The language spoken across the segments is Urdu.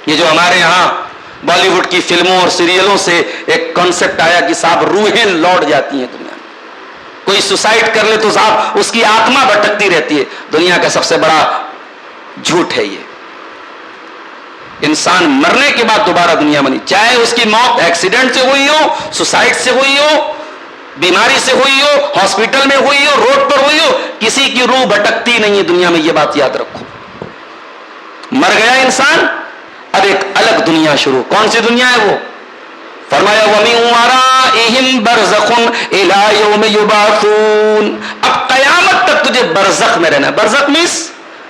یہ جو ہمارے یہاں بالی ووڈ کی فلموں اور سیریلوں سے ایک کانسیپٹ آیا کہ صاحب روحیں لوٹ جاتی ہیں دنیا میں، کوئی سوسائڈ کر لے تو صاحب اس کی آتما بھٹکتی رہتی ہے، دنیا کا سب سے بڑا جھوٹ ہے یہ۔ انسان مرنے کے بعد دوبارہ دنیا بنی، چاہے اس کی موت ایکسیڈنٹ سے ہوئی ہو، سوسائڈ سے ہوئی ہو، بیماری سے ہوئی ہو، ہاسپٹل میں ہوئی ہو، روڈ پر ہوئی ہو، کسی کی روح بھٹکتی نہیں ہے دنیا میں، یہ بات یاد رکھو۔ مر گیا انسان، اب ایک الگ دنیا شروع۔ کون سی دنیا ہے وہ؟ فرمایا وَمِن وَرَائِهِمْ بَرْزَخٌ إِلَىٰ يَوْمِ يُبْعَثُونَ، اب قیامت تک تجھے برزخ میں رہنا ہے۔ برزخ میس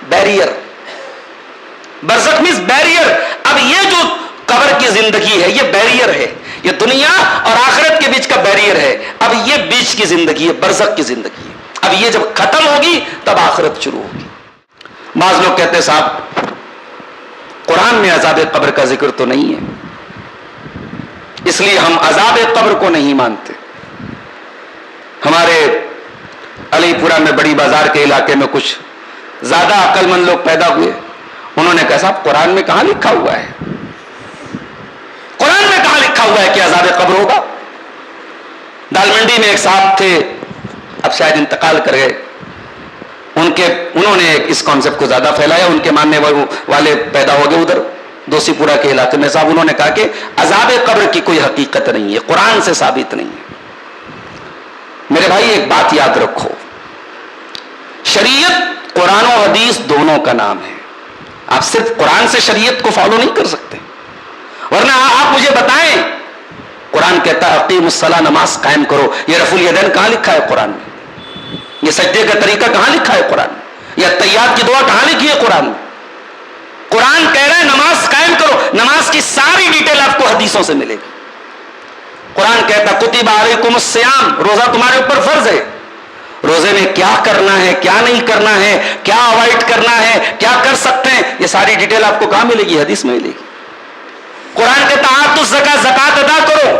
بیریئر، برزخ میس بیریئر۔ اب یہ جو قبر کی زندگی ہے یہ بیریئر ہے، یہ دنیا اور آخرت کے بیچ کا بیریئر ہے۔ اب یہ بیچ کی زندگی ہے، برزخ کی زندگی ہے۔ اب یہ جب ختم ہوگی تب آخرت شروع ہوگی۔ بعض لوگ کہتے ہیں صاحب قرآن میں عذاب قبر کا ذکر تو نہیں ہے، اس لیے ہم عذاب قبر کو نہیں مانتے۔ ہمارے علی پورہ میں بڑی بازار کے علاقے میں کچھ زیادہ عقل مند لوگ پیدا ہوئے، انہوں نے کہا صاحب قرآن میں کہاں لکھا ہوا ہے، قرآن میں کہاں لکھا ہوا ہے کہ عذاب قبر ہوگا۔ دال منڈی میں ایک صاحب تھے، اب شاید انتقال کر گئے، انہوں نے اس کانسیپٹ کو زیادہ پھیلایا، ان کے ماننے والے پیدا ہو گئے ادھر دوسی پورہ کے علاقے میں۔ صاحب انہوں نے کہا کہ عذاب قبر کی کوئی حقیقت نہیں ہے، قرآن سے ثابت نہیں ہے۔ میرے بھائی ایک بات یاد رکھو، شریعت قرآن و حدیث دونوں کا نام ہے۔ آپ صرف قرآن سے شریعت کو فالو نہیں کر سکتے، ورنہ آپ مجھے بتائیں قرآن کہتا ہے اقیم الصلاۃ، نماز قائم کرو، یہ رفع الیدین کہاں لکھا ہے قرآن میں؟ یہ سجدے کا طریقہ کہاں لکھا ہے قرآن میں؟ یہ التحیات کی دعا کہاں لکھی ہے قرآن میں؟ قرآن کہہ رہا ہے نماز قائم کرو، نماز کی ساری ڈیٹیل آپ کو حدیثوں سے ملے گی۔ قرآن کہتا ہے کتب علیکم الصیام، روزہ تمہارے اوپر فرض ہے، روزے میں کیا کرنا ہے، کیا نہیں کرنا ہے، کیا اوائڈ کرنا ہے، کیا کر سکتے ہیں، یہ ساری ڈیٹیل آپ کو کہاں ملے گی؟ حدیث میں ملے گی۔ قرآن کہتا ہے آتوا الزکاۃ، زکات ادا کرو،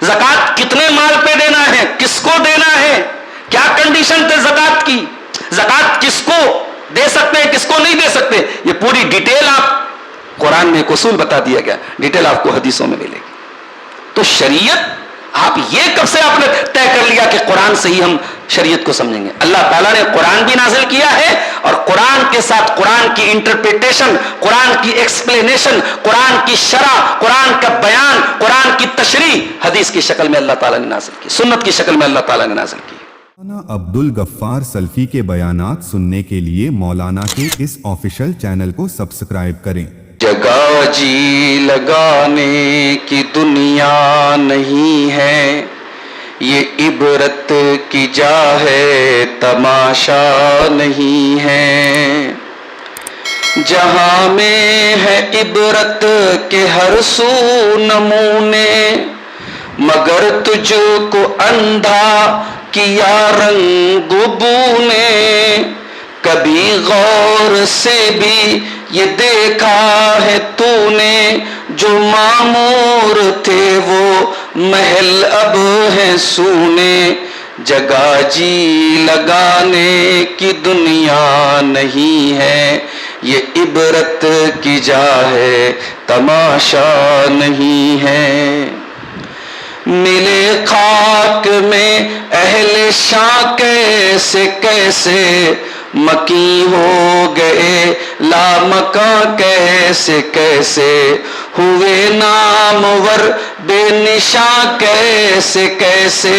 زکات کتنے مال پہ دینا ہے، کس کو دینا ہے، کیا کنڈیشن تھے زکات کی، زکات کس کو دے سکتے ہیں کس کو نہیں دے سکتے، یہ پوری ڈیٹیل آپ قرآن میں ایک اصول بتا دیا گیا، ڈیٹیل آپ کو حدیثوں میں ملے گی۔ تو شریعت آپ یہ کب سے آپ نے طے کر لیا کہ قرآن سے ہی ہم شریعت کو سمجھیں گے؟ اللہ تعالیٰ نے قرآن بھی نازل کیا ہے، اور قرآن کے ساتھ قرآن کی انٹرپریٹیشن، قرآن کی ایکسپلینیشن، قرآن کی شرح، قرآن کا بیان، قرآن کی تشریح حدیث کی شکل میں اللہ تعالیٰ نے نازل کی، سنت کی شکل میں اللہ تعالیٰ نے نازل کی۔ مولانا عبد الغفار سلفی کے بیانات سننے کے لیے مولانا کے اس آفیشل چینل کو سبسکرائب کریں۔ جگہ جی لگانے کی دنیا نہیں ہے، یہ عبرت کی جا ہے تماشا نہیں ہے، جہاں میں ہے عبرت کے ہر سو نمونے، مگر تجھ کو اندھا کیا رنگ بو نے، کبھی غور سے بھی یہ دیکھا ہے تو نے، جو معمور تھے وہ محل اب ہیں سونے، جگہ جی لگانے کی دنیا نہیں ہے، یہ عبرت کی جا ہے تماشا نہیں ہے۔ ملے خاک میں اہل شاہ کیسے کیسے، مکی ہو گئے لامکاں کیسے کیسے، ہوئے نامور بے نشاں کیسے کیسے،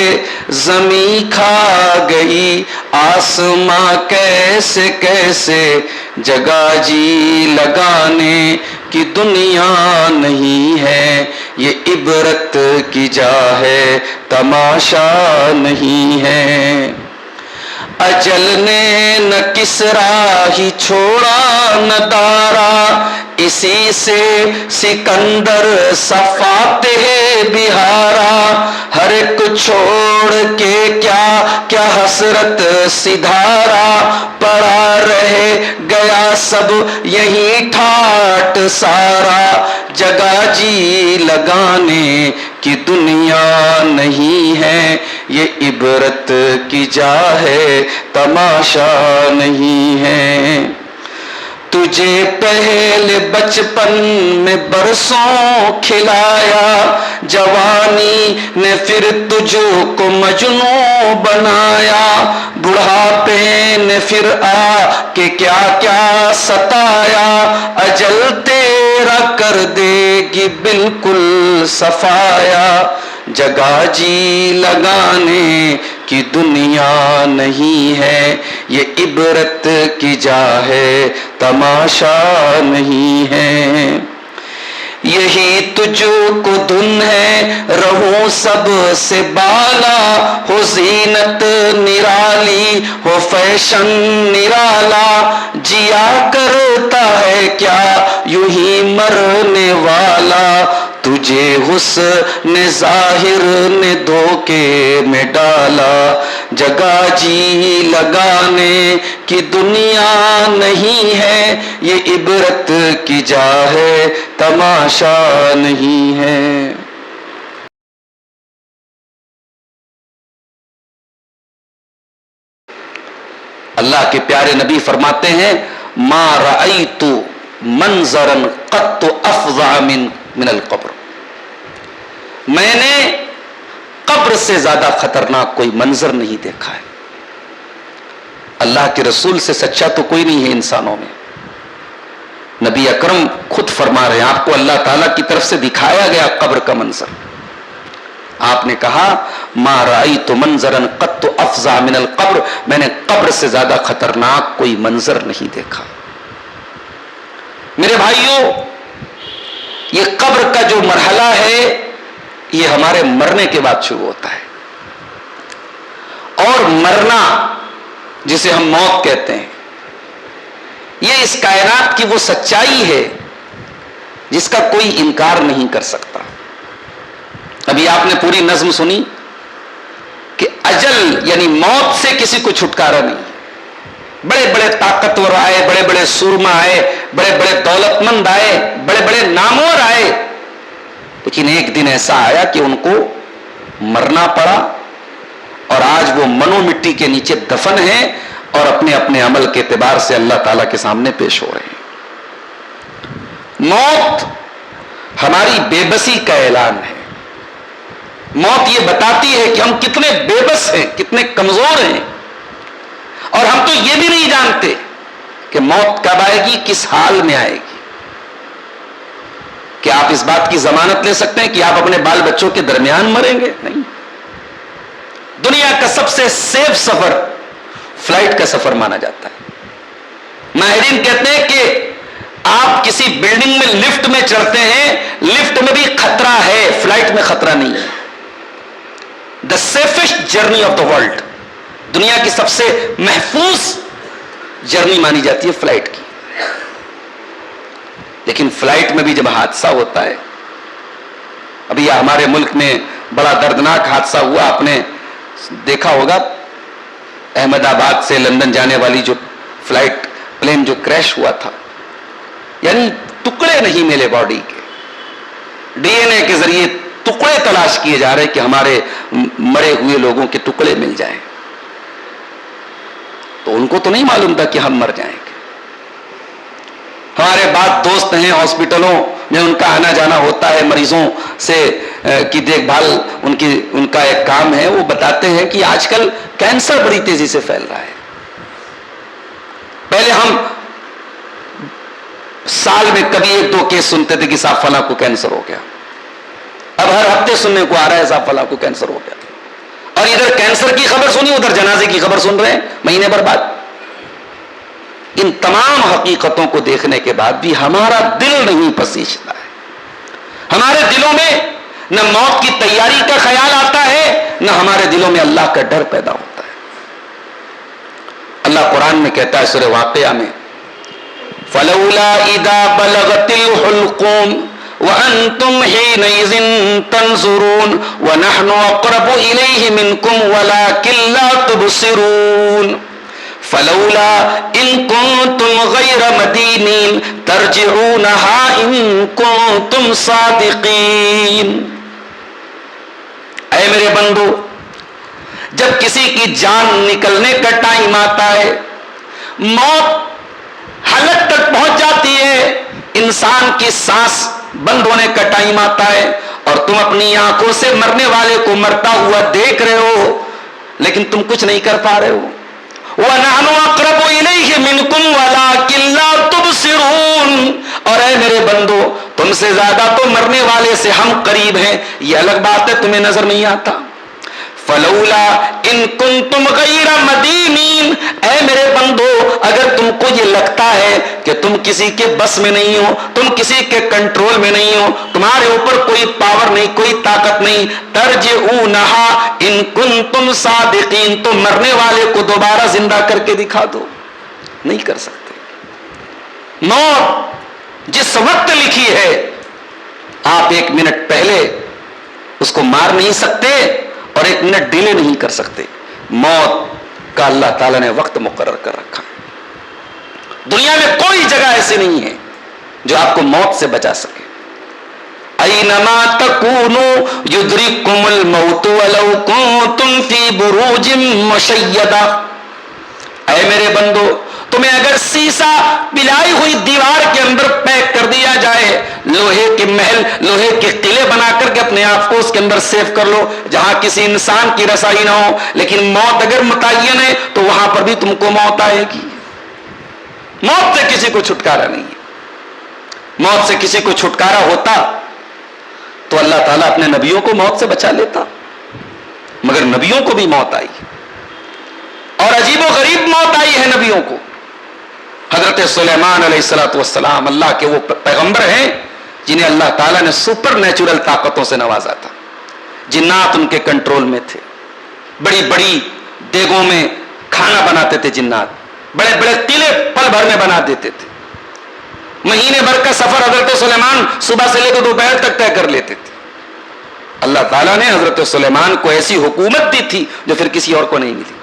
زمین کھا گئی آسماں کیسے کیسے، جگہ جی لگانے کی دنیا نہیں ہے، یہ عبرت کی جا ہے تماشا نہیں ہے۔ اجل نے نہ کسرا ہی چھوڑا نہ دارا، اسی سے سکندر فاتح بہارا، ہر ایک چھوڑ کے کیا کیا حسرت سدھارا، پڑا رہ گیا سب یہی ٹھاٹ سارا، جگہ جی لگانے کی دنیا نہیں ہے، یہ عبرت کی جا ہے تماشا نہیں ہے۔ تجھے پہلے بچپن میں برسوں کھلایا، جوانی نے پھر تجھ کو مجنوں بنایا، بڑھاپے نے پھر آ کے کیا کیا ستایا، اجل تیرا کر دے گی بالکل صفایا، جگہ جی لگانے کی دنیا نہیں ہے، یہ عبرت کی جا ہے تماشا نہیں ہے، یہی تجھ کو دھن ہے رہوں سب سے بالا، ہو زینت نرالی ہو فیشن نرالا، جیا کرتا ہے کیا یوں ہی مرنے والا، تجھے حسن ظاہر نے دھوکے میں ڈالا، جگہ جی لگانے کی دنیا نہیں ہے، یہ عبرت کی جا ہے تماشا نہیں ہے۔ اللہ کے پیارے نبی فرماتے ہیں ما رأیت منظرا قط افظع من القبر، میں نے قبر سے زیادہ خطرناک کوئی منظر نہیں دیکھا ہے۔ اللہ کے رسول سے سچا تو کوئی نہیں ہے انسانوں میں، نبی اکرم خود فرما رہے ہیں آپ کو اللہ تعالیٰ کی طرف سے دکھایا گیا قبر کا منظر، آپ نے کہا ما رأیت منظرا قط افظع من القبر، میں نے قبر سے زیادہ خطرناک کوئی منظر نہیں دیکھا۔ میرے بھائیوں، یہ قبر کا جو مرحلہ ہے یہ ہمارے مرنے کے بعد شروع ہوتا ہے، اور مرنا جسے ہم موت کہتے ہیں یہ اس کائنات کی وہ سچائی ہے جس کا کوئی انکار نہیں کر سکتا۔ ابھی آپ نے پوری نظم سنی کہ اجل یعنی موت سے کسی کو چھٹکارا نہیں، بڑے بڑے طاقتور آئے، بڑے بڑے سورما آئے، بڑے بڑے دولت مند آئے، بڑے بڑے نامور آئے، لیکن ایک دن ایسا آیا کہ ان کو مرنا پڑا، اور آج وہ منو مٹی کے نیچے دفن ہیں اور اپنے اپنے عمل کے اعتبار سے اللہ تعالیٰ کے سامنے پیش ہو رہے ہیں۔ موت ہماری بے بسی کا اعلان ہے، موت یہ بتاتی ہے کہ ہم کتنے بے بس ہیں، کتنے کمزور ہیں، اور ہم تو یہ بھی نہیں جانتے کہ موت کب آئے گی، کس حال میں آئے گی۔ کیا آپ اس بات کی ضمانت لے سکتے ہیں کہ آپ اپنے بال بچوں کے درمیان مریں گے؟ نہیں۔ دنیا کا سب سے سیف سفر فلائٹ کا سفر مانا جاتا ہے۔ ماہرین کہتے ہیں کہ آپ کسی بلڈنگ میں لفٹ میں چڑھتے ہیں، لفٹ میں بھی خطرہ ہے، فلائٹ میں خطرہ نہیں ہے۔ The safest journey of the world, دنیا کی سب سے محفوظ جرنی مانی جاتی ہے فلائٹ کی، لیکن فلائٹ میں بھی جب حادثہ ہوتا ہے، ابھی ہمارے ملک میں بڑا دردناک حادثہ ہوا، آپ نے دیکھا ہوگا، احمد آباد سے لندن جانے والی جو فلائٹ پلین جو کریش ہوا تھا، یعنی ٹکڑے نہیں ملے باڈی کے، ڈی این اے کے ذریعے ٹکڑے تلاش کیے جا رہے کہ ہمارے مرے ہوئے لوگوں کے ٹکڑے مل جائیں، تو ان کو تو نہیں معلوم تھا کہ ہم مر جائیں گے۔ ہمارے بعض دوست ہیں ہاسپٹلوں میں، ان کا آنا جانا ہوتا ہے، مریضوں سے کی دیکھ بھال ان کا ایک کام ہے، وہ بتاتے ہیں کہ آج کل کینسر بڑی تیزی سے پھیل رہا ہے۔ پہلے ہم سال میں کبھی ایک دو کیس سنتے تھے کہ صاحب فلاں کو کینسر ہو گیا، اب ہر ہفتے سننے کو آ رہا ہے صاحب فلاں کو کینسر ہو گیا، اور ادھر کینسر کی خبر سنی، ادھر جنازے کی خبر سن رہے ہیں مہینے بھر بعد۔ ان تمام حقیقتوں کو دیکھنے کے بعد بھی ہمارا دل نہیں پسیجتا ہے، ہمارے دلوں میں نہ موت کی تیاری کا خیال آتا ہے، نہ ہمارے دلوں میں اللہ کا ڈر پیدا ہوتا ہے۔ اللہ قرآن میں کہتا ہے سورہ واقعہ میں، فَلَوْلَا إِذَا بَلَغَتِ الْحُلْقُومَ وَأَنْتُمْ حِينَئِذٍ تَنْظُرُونَ وَنَحْنُ أَقْرَبُ إِلَيْهِ مِنْكُمْ وَلَكِنْ لَا تُبْصِرُونَ فَلَوْلَا إِن كُنتُمْ غَيْرَ مَدِينِينَ تَرْجِعُونَهَا إِن كُنتُمْ صَادِقِينَ۔ اے میرے بندو، جب کسی کی جان نکلنے کا ٹائم آتا ہے، موت حلق تک پہنچ جاتی ہے، انسان کی سانس بند ہونے کا ٹائم آتا ہے اور تم اپنی آنکھوں سے مرنے والے کو مرتا ہوا دیکھ رہے ہو، لیکن تم کچھ نہیں کر پا رہے ہو. وَنَحْنُ أَقْرَبُ إِلَيْهِ مِنْكُمْ وَلَٰكِن لَّا تُبْصِرُونَ. اور اے میرے بندو، تم سے زیادہ تو مرنے والے سے ہم قریب ہیں، یہ الگ بات ہے، تمہیں نظر نہیں آتا. فلولا ان کنتم غیر مدینین. اے میرے بندو، اگر تم کو یہ لگتا ہے کہ تم کسی کے بس میں نہیں ہو، تم کسی کے کنٹرول میں نہیں ہو، تمہارے اوپر کوئی پاور نہیں، کوئی طاقت نہیں، ترجعونہا ان کنتم صادقین، تو مرنے والے کو دوبارہ زندہ کر کے دکھا دو. نہیں کر سکتے. موت جس وقت لکھی ہے، آپ 1 منٹ پہلے اس کو مار نہیں سکتے اور 1 منٹ ڈیلے نہیں کر سکتے. موت کا اللہ تعالیٰ نے وقت مقرر کر رکھا. دنیا میں کوئی جگہ ایسی نہیں ہے جو آپ کو موت سے بچا سکے. اینما تکونوا یدرککم الموت ولو کنتم فی بروج مشیدہ. اے میرے بندو، تمہیں اگر سیسا پلائی ہوئی دیوار کے اندر پیک کر دیا جائے، لوہے کے محل، لوہے کے قلعے بنا کر کے اپنے آپ کو اس کے اندر سیف کر لو جہاں کسی انسان کی رسائی نہ ہو، لیکن موت اگر متعین ہے تو وہاں پر بھی تم کو موت آئے گی. موت سے کسی کو چھٹکارا نہیں ہے. موت سے کسی کو چھٹکارا ہوتا تو اللہ تعالیٰ اپنے نبیوں کو موت سے بچا لیتا، مگر نبیوں کو بھی موت آئی اور عجیب و غریب موت آئی ہے نبیوں کو. حضرت سلیمان علیہ الصلوۃ والسلام اللہ کے وہ پیغمبر ہیں جنہیں اللہ تعالیٰ نے سپر نیچرل طاقتوں سے نوازا تھا. جنات ان کے کنٹرول میں تھے. بڑی بڑی دیگوں میں کھانا بناتے تھے جنات. بڑے بڑے قلعے پل بھر میں بنا دیتے تھے. مہینے بھر کا سفر حضرت سلیمان صبح سے لے کر دوپہر تک طے کر لیتے تھے. اللہ تعالیٰ نے حضرت سلیمان کو ایسی حکومت دی تھی جو پھر کسی اور کو نہیں ملی.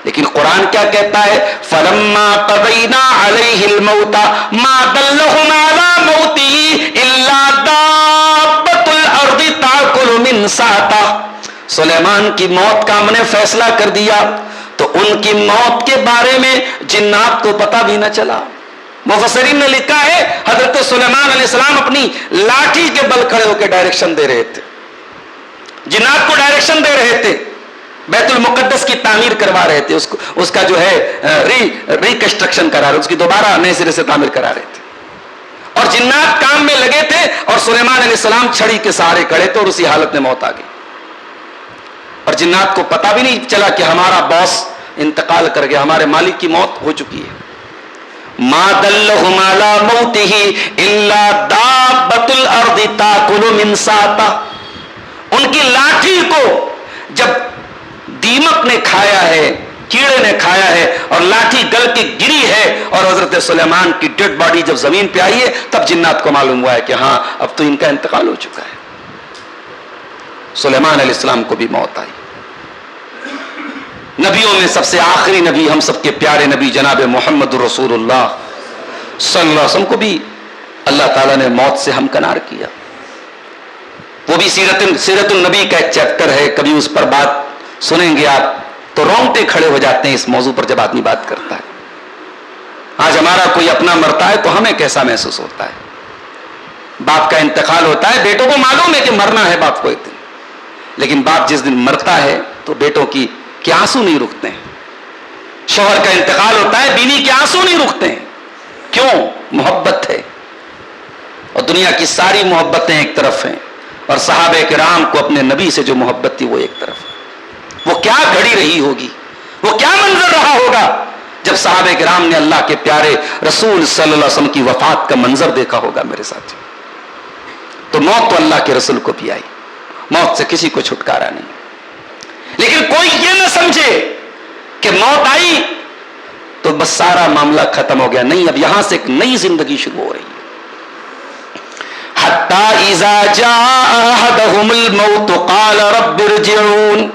لیکن قرآن کیا کہتا ہے؟ فَلَمَّا قَضَيْنَا عَلَيْهِ الْمَوْتَ مَا دَلَّهُمْ عَلَى مَوْتِهِ إِلَّا دَابَّةُ الْأَرْضِ تَأْكُلُ مِنْ سَأْتَهُ. سلیمان کی موت کا ہم نے فیصلہ کر دیا تو ان کی موت کے بارے میں جنات کو پتہ بھی نہ چلا. مفسرین نے لکھا ہے حضرت سلیمان علیہ السلام اپنی لاٹھی کے بل کھڑے ہو کے ڈائریکشن دے رہے تھے، جنات کو ڈائریکشن دے رہے تھے، بیت المقدس کی تعمیر کروا رہے تھے، اس کا جو ہے ریکنسٹرکشن کرا رہے، اس کی دوبارہ نئے سرے سے تعمیر کرا رہے تھے. اور جنات کام میں لگے تھے اور سلیمان علیہ السلام چھڑی کے سہارے کھڑے تھے اور اسی حالت میں موت آ گئی. اور جنات کو پتہ بھی نہیں چلا کہ ہمارا باس انتقال کر گیا، ہمارے مالک کی موت ہو چکی ہے. ما دلهم على موته الا دابۃ الارض تاكل من ساعته. ان کی لاٹھی کو جب دیمک نے کھایا ہے، کیڑے نے کھایا ہے اور لاٹھی گل کے گری ہے اور حضرت سلیمان کی ڈیڈ باڈی جب زمین پہ آئی ہے تب جنات کو معلوم ہوا ہے کہ ہاں اب تو ان کا انتقال ہو چکا ہے. سلیمان علیہ السلام کو بھی موت آئی. نبیوں میں سب سے آخری نبی، ہم سب کے پیارے نبی جناب محمد رسول اللہ صلی اللہ علیہ وسلم کو بھی اللہ تعالیٰ نے موت سے ہمکنار کیا. وہ بھی سیرت النبی کا ایک چیپٹر ہے، کبھی اس پر بات سنیں گے آپ تو رونگٹے کھڑے ہو جاتے ہیں اس موضوع پر جب آدمی بات کرتا ہے. آج ہمارا کوئی اپنا مرتا ہے تو ہمیں کیسا محسوس ہوتا ہے؟ باپ کا انتقال ہوتا ہے، بیٹوں کو معلوم ہے کہ مرنا ہے باپ کو ایک دن، لیکن باپ جس دن مرتا ہے تو بیٹوں کی آنسو نہیں رکتے ہیں. شوہر کا انتقال ہوتا ہے، بیوی کے آنسو نہیں رکتے ہیں. کیوں؟ محبت ہے. اور دنیا کی ساری محبتیں ایک طرف ہیں اور صحابہ کرام کو اپنے نبی سے جو محبت تھی وہ ایک طرف ہے. وہ کیا گھڑی رہی ہوگی، وہ کیا منظر رہا ہوگا جب صحابہ کرام نے اللہ کے پیارے رسول صلی اللہ علیہ وسلم کی وفات کا منظر دیکھا ہوگا میرے ساتھ. تو موت تو اللہ کے رسول کو بھی آئی، موت سے کسی کو چھٹکارا نہیں. لیکن کوئی یہ نہ سمجھے کہ موت آئی تو بس سارا معاملہ ختم ہو گیا. نہیں، اب یہاں سے ایک نئی زندگی شروع ہو رہی ہے. حتی اذا جاء احدهم الموت قال رب ارجعون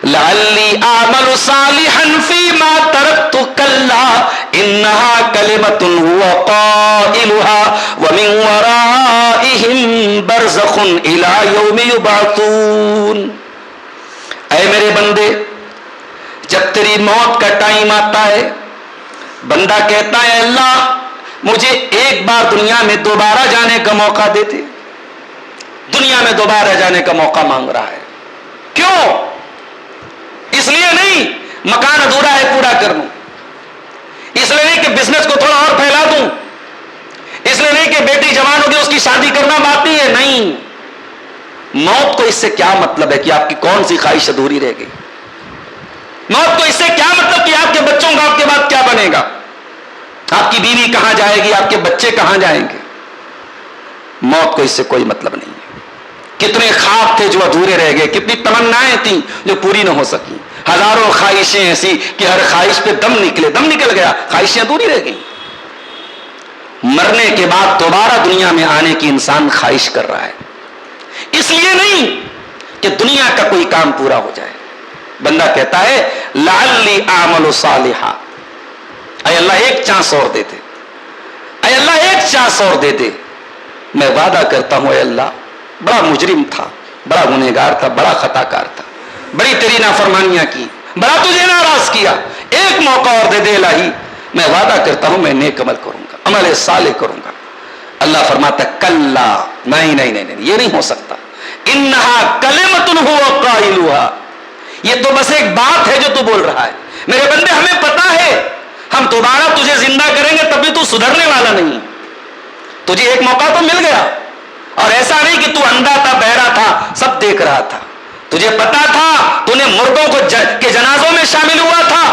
لعلی اعمل صالحا فیما ترکت کلا انها کلمۃ هو قائلها ومن ورائهم برزخ الى یوم یبعثون. اے میرے بندے، جب تیری موت کا ٹائم آتا ہے بندہ کہتا ہے اللہ مجھے ایک بار دنیا میں دوبارہ جانے کا موقع دیتے. دنیا میں دوبارہ جانے کا موقع مانگ رہا ہے. کیوں؟ اس لیے نہیں مکان ادھورا ہے پورا کر دوں, اس لیے نہیں کہ بزنس کو تھوڑا اور پھیلا دوں, اس لیے نہیں کہ بیٹی جوان ہوگی اس کی شادی کرنا باقی ہے. نہیں, موت کو اس سے کیا مطلب ہے کہ آپ کی کون سی خواہش ادھوری رہ گئی؟ موت کو اس سے کیا مطلب کہ آپ کے بچوں کا آپ کے بعد کیا بنے گا؟ آپ کی بیوی کہاں جائے گی؟ آپ کے بچے کہاں جائیں گے؟ موت کو اس سے کوئی مطلب نہیں ہے. کتنے خواب تھے جو ادھورے رہ گئے, کتنی تمنائیں تھیں جو پوری نہ ہو سکی, ہزاروں خواہشیں ایسی کہ ہر خواہش پہ دم نکل گیا, خواہشیں ادھوری رہ گئیں. مرنے کے بعد دوبارہ دنیا میں آنے کی انسان خواہش کر رہا ہے, اس لیے نہیں کہ دنیا کا کوئی کام پورا ہو جائے. بندہ کہتا ہے لعلی اعمل صالحا, اے اللہ ایک چانس اور دے دے, اے اللہ ایک چانس اور دے دے. میں وعدہ کرتا ہوں اے اللہ بڑا مجرم تھا, بڑا گنہگار تھا, بڑا خطا کار تھا, بڑی تیری نافرمانیاں کی, بڑا تجھے ناراض کیا, ایک موقع اور دے دے الہی, میں وعدہ کرتا ہوں میں نیک عمل کروں گا, عمل صالح کروں گا. اللہ فرماتا ہے کلا, نہیں یہ نہیں ہو سکتا. انہا کلمۃ هو قائلها, یہ تو بس ایک بات ہے جو تو بول رہا ہے. میرے بندے ہمیں پتا ہے ہم دوبارہ تجھے زندہ کریں گے تب بھی تو سدھرنے والا نہیں. تجھے ایک موقع تو مل گیا, اور ایسا نہیں کہ تو اندھا تھا, بہرا تھا, سب دیکھ رہا تھا. تجھے پتا تھا, تو نے مردوں کے جنازوں میں شامل ہوا تھا,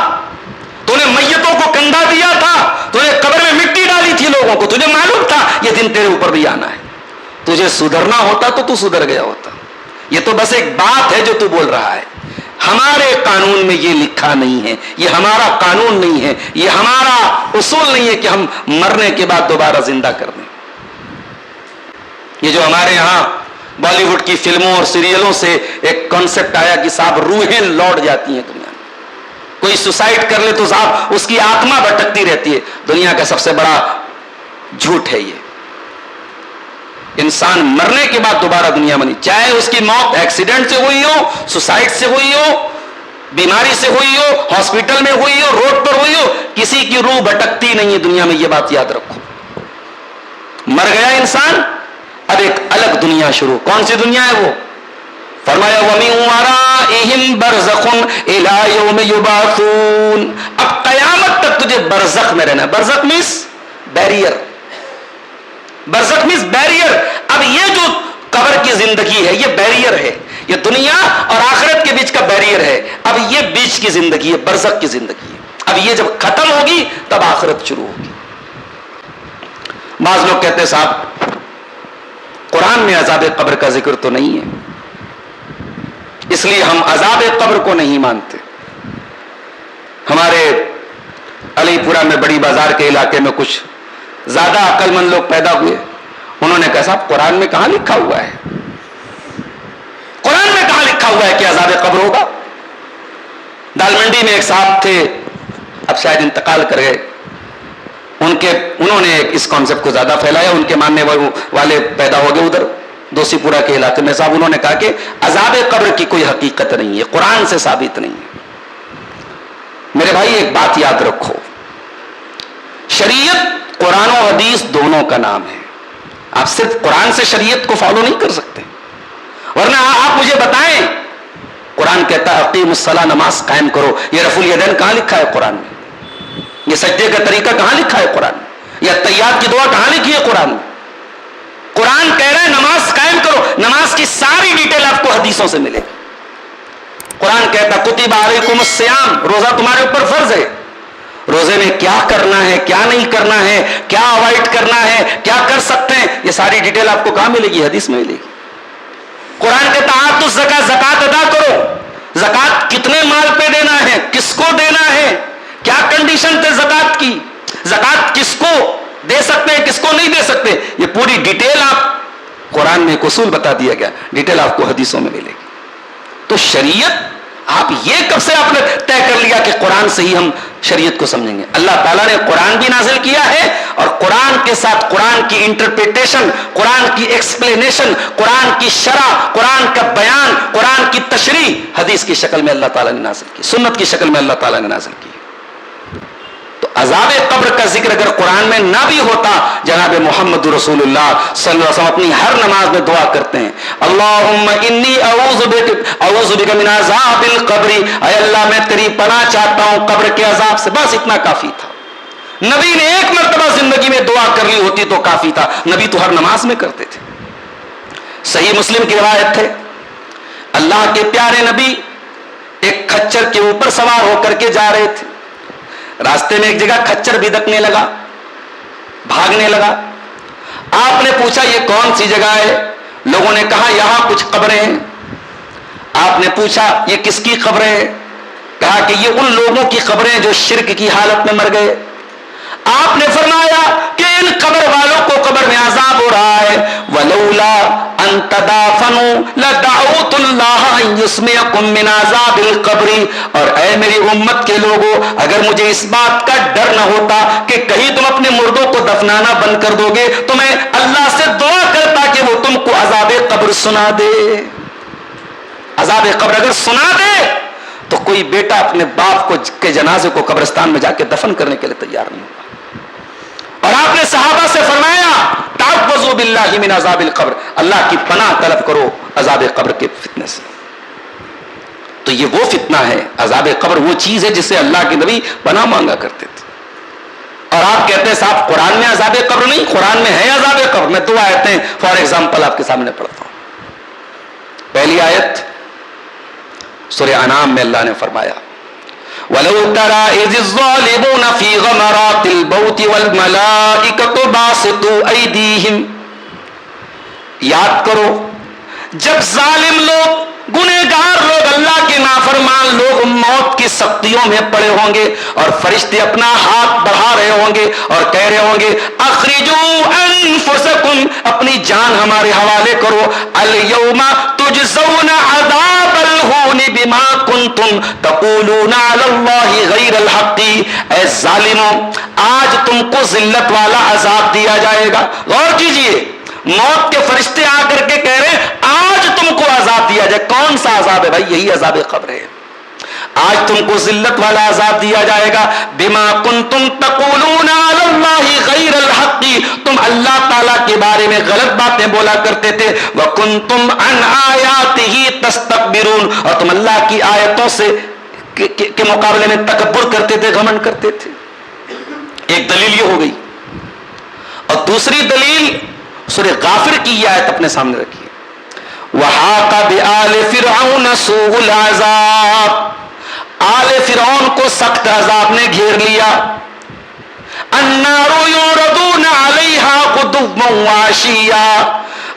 تو نے میتوں کو کندھا دیا تھا, تو نے قبر میں مٹی ڈالی تھی لوگوں کو, تجھے معلوم تھا یہ دن تیرے اوپر بھی آنا ہے. تجھے سدھرنا ہوتا تو سدھر گیا ہوتا. یہ تو بس ایک بات ہے جو تو بول رہا ہے. ہمارے قانون میں یہ لکھا نہیں ہے, یہ ہمارا قانون نہیں ہے, یہ ہمارا اصول نہیں ہے کہ ہم مرنے کے بعد دوبارہ زندہ کر دیں. یہ جو ہمارے یہاں بالی ووڈ کی فلموں اور سیریلوں سے ایک کانسیپٹ آیا کہ صاحب روحیں لوٹ جاتی ہیں دنیا میں, کوئی سوسائڈ کر لے تو صاحب اس کی آتما بھٹکتی رہتی ہے. دنیا کا سب سے بڑا جھوٹ ہے یہ. انسان مرنے کے بعد دوبارہ دنیا میں نہیں, چاہے اس کی موت ایکسیڈنٹ سے ہوئی ہو, سوسائڈ سے ہوئی ہو, بیماری سے ہوئی ہو, ہاسپٹل میں ہوئی ہو, روڈ پر ہوئی ہو, کسی کی روح بھٹکتی نہیں ہے دنیا میں. یہ بات یاد رکھو. مر گیا انسان, اب ایک الگ دنیا شروع. کون سی دنیا ہے وہ؟ فرمایا وَمِن وَرَائِهِمْ بَرْزَخٌ إِلَىٰ يَوْمِ يُبْعَثُونَ, اب قیامت تک تجھے برزخ میں رہنا ہے. برزخ مینس بیریئر, برزخ مینس بیریئر. اب یہ جو قبر کی زندگی ہے یہ بیریئر ہے, یہ دنیا اور آخرت کے بیچ کا بیریئر ہے. اب یہ بیچ کی زندگی ہے, برزخ کی زندگی ہے. اب یہ جب ختم ہوگی تب آخرت شروع ہوگی. بعض لوگ کہتے ہیں صاحب قرآن میں عذاب قبر کا ذکر تو نہیں ہے, اس لیے ہم عذاب قبر کو نہیں مانتے. ہمارے علی پورہ میں بڑی بازار کے علاقے میں کچھ زیادہ عقل مند لوگ پیدا ہوئے. انہوں نے کہا صاحب قرآن میں کہاں لکھا ہوا ہے, قرآن میں کہاں لکھا ہوا ہے کہ عذاب قبر ہوگا. دالمنڈی میں ایک صاحب تھے, اب شاید انتقال کر گئے, انہوں نے اس کانسیپٹ کو زیادہ پھیلایا. ان کے ماننے والے پیدا ہو گئے ادھر دوسی پورہ کے علاقے میں. صاحب انہوں نے کہا کہ عذاب قبر کی کوئی حقیقت نہیں ہے, قرآن سے ثابت نہیں ہے. میرے بھائی ایک بات یاد رکھو, شریعت قرآن و حدیث دونوں کا نام ہے. آپ صرف قرآن سے شریعت کو فالو نہیں کر سکتے, ورنہ آپ مجھے بتائیں قرآن کہتا ہے اقیم الصلاۃ, نماز قائم کرو. یہ رفع الیدین کہاں لکھا ہے قرآن میں؟ یہ سجدے کا طریقہ کہاں لکھا ہے قرآن میں؟ یہ تحیات کی دعا کہاں لکھی ہے قرآن میں؟ قرآن کہہ رہا ہے نماز قائم کرو. نماز کی ساری ڈیٹیل آپ کو حدیثوں سے ملے. قرآن کہتا کتب علیکم الصیام, روزہ تمہارے اوپر فرض ہے. روزے میں کیا کرنا ہے, کیا نہیں کرنا ہے, کیا اوائڈ کرنا ہے, کیا کر سکتے ہیں, یہ ساری ڈیٹیل آپ کو کہاں ملے گی؟ حدیث میں ملے گی. قرآن کہتا آت الزکاۃ, زکات ادا کرو. زکات کتنے مال پہ دینا ہے, کس کو دینا ہے, کیا کنڈیشن تھے زکات کی, زکات کس کو دے سکتے ہیں, کس کو نہیں دے سکتے, یہ پوری ڈیٹیل آپ قرآن میں ایک اصول بتا دیا گیا, ڈیٹیل آپ کو حدیثوں میں ملے گی. تو شریعت آپ یہ کب سے آپ نے طے کر لیا کہ قرآن سے ہی ہم شریعت کو سمجھیں گے؟ اللہ تعالیٰ نے قرآن بھی نازل کیا ہے, اور قرآن کے ساتھ قرآن کی انٹرپریٹیشن, قرآن کی ایکسپلینیشن, قرآن کی شرح, قرآن کا بیان, قرآن کی تشریح حدیث کی شکل میں اللہ تعالیٰ نے نازل کی, سنت کی شکل میں اللہ تعالیٰ نے نازل کی. تو عذاب قبر کا ذکر اگر قرآن میں نہ بھی ہوتا، جناب محمد رسول اللہ صلی اللہ علیہ وسلم اپنی ہر نماز میں دعا کرتے ہیں، اللہم انی اعوذ بک من عذاب القبر، اے اللہ میں تیری پناہ چاہتا ہوں قبر کے عذاب سے. بس اتنا کافی تھا. نبی نے ایک مرتبہ زندگی میں دعا کر لی ہوتی تو کافی تھا. نبی تو ہر نماز میں کرتے تھے. صحیح مسلم کی روایت ہے، اللہ کے پیارے نبی ایک کھچر کے اوپر سوار ہو کر کے جا رہے تھے. راستے میں ایک جگہ کھچر بھدکنے لگا، بھاگنے لگا. آپ نے پوچھا یہ کون سی جگہ ہے؟ لوگوں نے کہا یہاں کچھ قبریں ہیں. آپ نے پوچھا یہ کس کی قبریں ہیں؟ کہا کہ یہ ان لوگوں کی قبریں جو شرک کی حالت میں مر گئے. آپ نے فرمایا کہ ان قبر والوں کو قبر میں عذاب ہو رہا ہے. وَلَوْلَا أَن تَدَافَنُوا لَدَعَوْتُ اللَّهَ أَن يُسْمِعَكُم مِّنْ عَذَابِ الْقَبْرِ. اور اے میری امت کے لوگوں، اگر مجھے اس بات کا ڈر نہ ہوتا کہ کہیں تم اپنے مردوں کو دفنانا بند کر دو گے تو میں اللہ سے دعا کرتا کہ وہ تم کو عذاب قبر سنا دے. عذاب قبر اگر سنا دے تو کوئی بیٹا اپنے باپ کو کے جنازے کو قبرستان میں جا کے دفن کرنے کے لیے تیار نہیں ہوگا. اور آپ نے صحابہ سے فرمایا تعوذوا باللہ من عذاب القبر، اللہ کی پناہ طلب کرو عذاب قبر کے فتنے سے. تو یہ وہ فتنہ ہے، عذاب قبر وہ چیز ہے جس سے اللہ کے نبی پناہ مانگا کرتے تھے. اور آپ کہتے ہیں صاحب قرآن میں عذاب قبر نہیں، قرآن میں ہے عذاب قبر. میں دو آیتیں فار ایگزامپل آپ کے سامنے پڑھتا ہوں. پہلی آیت سورہ انعام میں اللہ نے فرمایا وَلَوْ تَرَى إِذِ الظَّالِمُونَ فِي غَمَرَاتِ الْمَوْتِ وَالْمَلَائِكَةُ بَاسِطُو أَيْدِيهِمْ. یاد کرو جب ظالم لوگ، گنہگار لوگ، اللہ کے نافرمان لوگ موت کی سختیوں میں پڑے ہوں گے اور فرشتے اپنا ہاتھ بڑھا رہے ہوں گے اور کہہ رہے ہوں گے اخرجوا انفسکم، اپنی جان ہمارے حوالے کرو. الیوم تجزون عذاب الہون بما کنتم تقولون علی اللہ غیر الحق. اے ظالموں، آج تم کو ذلت والا عذاب دیا جائے گا. غور کیجئے، موت کے فرشتے آ کر کے کہہ رہے ہیں آج تم کو عذاب دیا جائے. کون سا عذاب ہے بھائی؟ یہی عذاب قبر ہے. آج تم کو ذلت والا عذاب دیا جائے گا بما کنتم تقولون علی اللہ غیر الحق، تم اللہ تعالیٰ کے بارے میں غلط باتیں بولا کرتے تھے. وکنتم عن آیاتہ تستکبرون، اور تم اللہ کی آیتوں سے کے مقابلے میں تکبر کرتے تھے، گھمنڈ کرتے تھے. ایک دلیل یہ ہو گئی. اور دوسری دلیل سورہ غافر کی یہ آیت اپنے سامنے رکھیے. وَحَاقَ بِآلِ فِرْعَوْنَ سُوءُ الْعَذَابِ، آل فرعون کو سخت عذاب نے گھیر لیا. النَّارُ يُعْرَضُونَ عَلَيْهَا غُدُوًّا وَعَشِيًّا،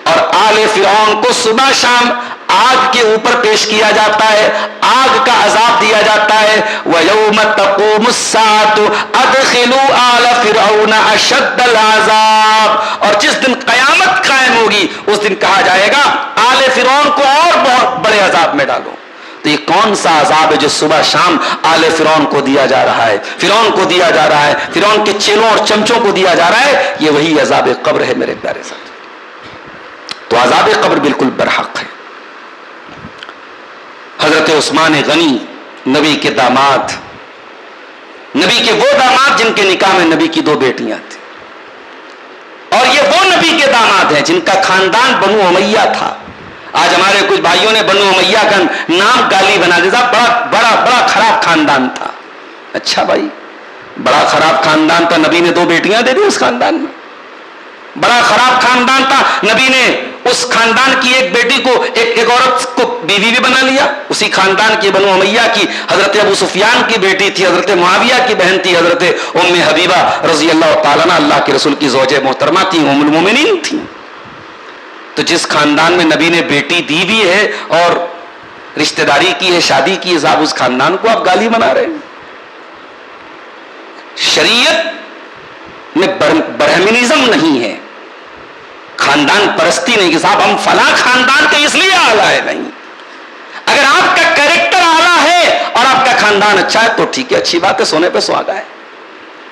اور آل فرعون کو صبح شام آگ کے اوپر پیش کیا جاتا ہے، آگ کا عذاب دیا جاتا ہے. وَيَوْمَ تَقُومُ السَّاعَةُ أَدْخِلُوا آلَ فِرْعَوْنَ أَشَدَّ الْعَذَابِ، اور جس دن قیامت قائم ہوگی اس دن کہا جائے گا آل فرعون کو اور بہت بڑے عذاب میں ڈالو. تو یہ کون سا عذاب ہے جو صبح شام آل فرعون کو دیا جا رہا ہے، فرعون کو دیا جا رہا ہے، فرعون کے چیلوں اور چمچوں کو دیا جا رہا ہے؟ یہ وہی عذاب قبر ہے میرے پیارے ساتھ. تو عذاب قبر بالکل برحق ہے. حضرت عثمان غنی نبی کے داماد، نبی کے وہ داماد جن کے نکاح میں نبی کی 2 بیٹیاں تھیں، اور یہ وہ نبی کے داماد ہیں جن کا خاندان بنو امیہ تھا. آج ہمارے کچھ بھائیوں نے بنو امیہ کا نام گالی بنا دیا. بڑا خراب خاندان تھا. اچھا بھائی، بڑا خراب خاندان تھا، نبی نے 2 بیٹیاں دے دی اس خاندان میں. بڑا خراب خاندان تھا، نبی نے اس خاندان کی ایک بیٹی کو ایک عورت کو بیوی بھی بنا لیا. اسی خاندان کی بنو امیہ کی حضرت ابو سفیان کی بیٹی تھی، حضرت معاویہ کی بہن تھی، حضرت ام حبیبہ رضی اللہ تعالیٰ عنہ اللہ کے رسول کی زوجہ محترمہ تھی، ام المومنین تھی. تو جس خاندان میں نبی نے بیٹی دی بھی ہے اور رشتہ داری کی ہے، شادی کی ہے، صاحب اس خاندان کو آپ گالی بنا رہے ہیں. شریعت میں برہمنزم نہیں ہے، خاندان پرستی نہیں کہ صاحب ہم فلاں خاندان کے اس لیے اعلیٰ ہے. نہیں، اگر آپ کا کریکٹر اعلیٰ ہے اور آپ کا خاندان اچھا ہے تو ٹھیک ہے، اچھی بات ہے، سونے پہ سہاگا ہے.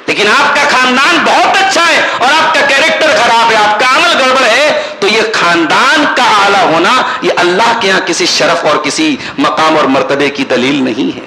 لیکن آپ کا خاندان بہت اچھا ہے اور آپ کا کریکٹر خراب ہے، آپ کا عمل گڑبڑ ہے، تو یہ خاندان کا اعلیٰ ہونا یہ اللہ کے ہاں کسی شرف اور کسی مقام اور مرتبے کی دلیل نہیں ہے.